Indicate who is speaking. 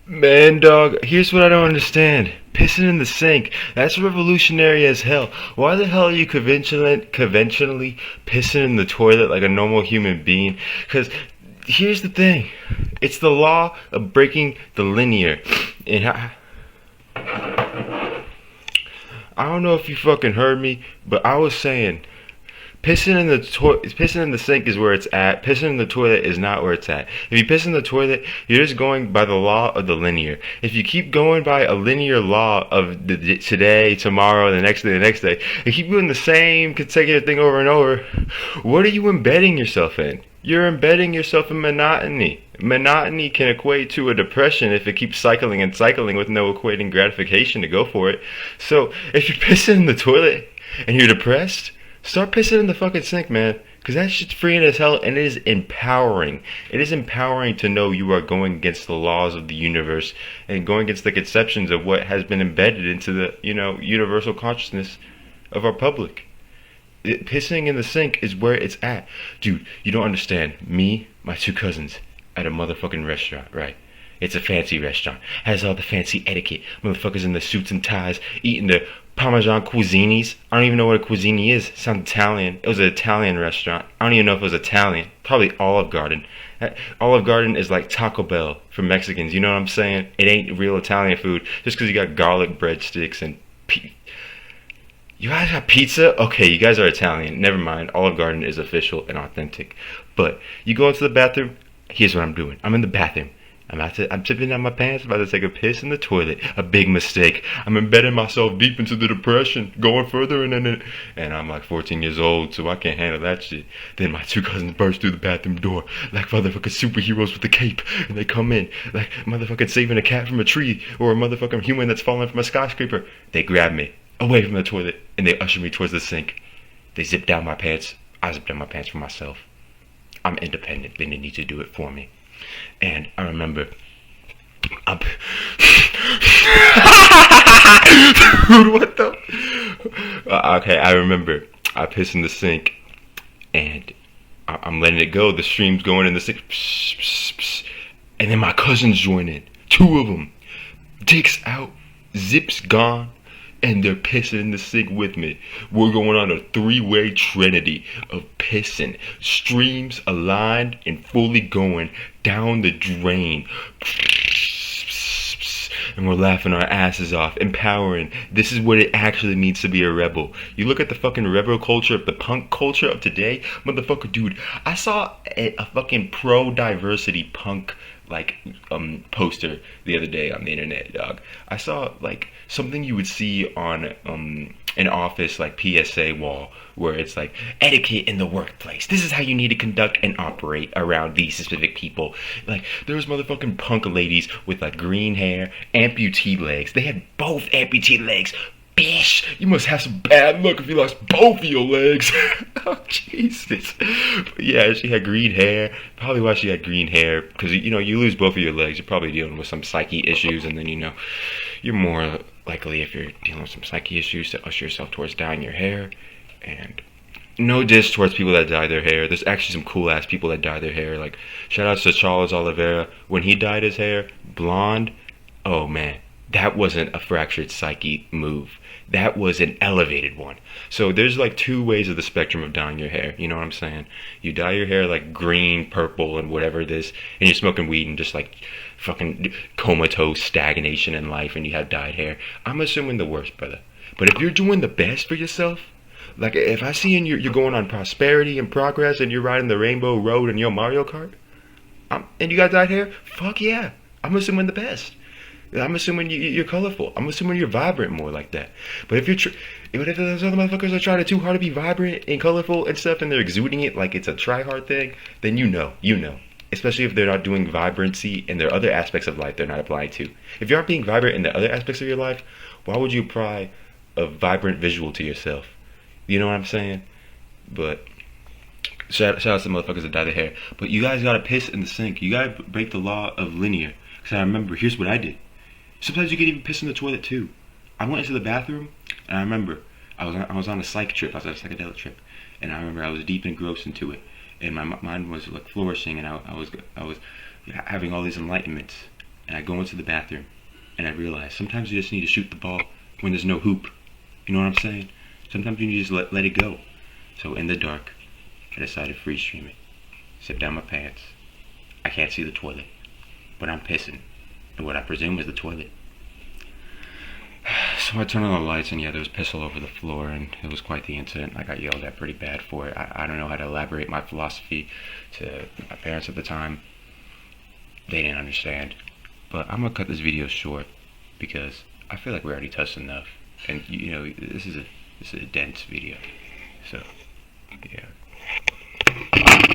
Speaker 1: Man, dog, here's what I don't understand. Pissing in the sink. That's revolutionary as hell. Why the hell are you conventionally pissing in the toilet like a normal human being? Because here's the thing. It's the law of breaking the linear. And I don't know if you fucking heard me, but I was saying pissing in the sink is where it's at. Pissing in the toilet is not where it's at. If you piss in the toilet, you're just going by the law of the linear. If you keep going by a linear law of today, tomorrow, the next day, and keep doing the same consecutive thing over and over, what are you embedding yourself in? You're embedding yourself in monotony. Monotony can equate to a depression if it keeps cycling and cycling with no equating gratification to go for it. So if you're pissing in the toilet and you're depressed, start pissing in the fucking sink, man. Because that shit's freeing as hell and it is empowering. It is empowering to know you are going against the laws of the universe and going against the conceptions of what has been embedded into the, universal consciousness of our public. Pissing in the sink is where it's at. Dude, you don't understand. Me, my two cousins, at a motherfucking restaurant, right? It's a fancy restaurant. Has all the fancy etiquette. Motherfuckers in the suits and ties, eating their Parmesan cuisinis. I don't even know what a cuisine is. It sounds Italian. It was an Italian restaurant. I don't even know if it was Italian. Probably Olive Garden. Olive Garden is like Taco Bell for Mexicans. You know what I'm saying? It ain't real Italian food just because you got garlic breadsticks and you guys have pizza? Okay, you guys are Italian. Never mind. Olive Garden is official and authentic. But you go into the bathroom. Here's what I'm doing. I'm in the bathroom. I'm tipping down my pants, about to take a piss in the toilet. A big mistake. I'm embedding myself deep into the depression, going further and I'm like 14 years old, so I can't handle that shit. Then my two cousins burst through the bathroom door like motherfucking superheroes with a cape, and they come in like motherfucking saving a cat from a tree or a motherfucking human that's falling from a skyscraper. They grab me away from the toilet and they usher me towards the sink. They zip down my pants. I zip down my pants for myself. I'm independent. They didn't need to do it for me. And I remember dude, what the okay, I remember I pissed in the sink and I'm letting it go. The stream's going in the sink, and then my cousins join in. Two of them, dicks out, zips gone, and they're pissing in the sink with me. We're going on a three-way trinity of pissing. Streams aligned and fully going down the drain. And we're laughing our asses off. Empowering. This is what it actually means to be a rebel. You look at the fucking rebel culture, the punk culture of today. Motherfucker, dude, I saw a fucking pro-diversity punk poster the other day on the internet, dog. I saw like something you would see on an office like PSA wall where it's like etiquette in the workplace. This is how you need to conduct and operate around these specific people. Like there was motherfucking punk ladies with like green hair, amputee legs. They had both amputee legs. Bitch, you must have some bad luck if you lost both of your legs. Oh, Jesus. But yeah, she had green hair. Probably why she had green hair. Because, you lose both of your legs. You're probably dealing with some psyche issues. And then, you're more likely, if you're dealing with some psyche issues, to usher yourself towards dyeing your hair. And no diss towards people that dye their hair. There's actually some cool ass people that dye their hair. Like, shout out to Charles Oliveira. When he dyed his hair blonde, oh man, that wasn't a fractured psyche move. That was an elevated one. So there's like two ways of the spectrum of dyeing your hair. You know what I'm saying? You dye your hair like green, purple, and whatever it is, and you're smoking weed and just like fucking comatose stagnation in life, and you have dyed hair. I'm assuming the worst, brother. But if you're doing the best for yourself, like if I see you're going on prosperity and progress, and you're riding the rainbow road in your Mario Kart, and you got dyed hair, fuck yeah, I'm assuming the best. I'm assuming you're colorful. I'm assuming you're vibrant more like that. But if if those other motherfuckers are trying too hard to be vibrant and colorful and stuff, and they're exuding it like it's a try-hard thing, then you know. Especially if they're not doing vibrancy and there are other aspects of life they're not applying to. If you aren't being vibrant in the other aspects of your life, why would you apply a vibrant visual to yourself? You know what I'm saying? But shout out to the motherfuckers that dye their hair. But you guys gotta piss in the sink. You gotta break the law of linear. Because I remember, here's what I did. Sometimes you can even piss in the toilet too. I went into the bathroom and I remember I was on a psych trip. I was on a psychedelic trip, and I remember I was deep engrossed into it, and my mind was like flourishing, and I was having all these enlightenments, and I go into the bathroom, and I realize sometimes you just need to shoot the ball when there's no hoop. You know what I'm saying? Sometimes you need to just let it go. So in the dark, I decided to free stream it. Zip down my pants. I can't see the toilet, but I'm pissing in what I presume is the toilet. So I turned on the lights, and yeah, there was piss all over the floor, and it was quite the incident. I got yelled at pretty bad for it. I don't know how to elaborate my philosophy to my parents at the time. They didn't understand. But I'm gonna cut this video short because I feel like we already touched enough, and you know, this is a dense video. So yeah.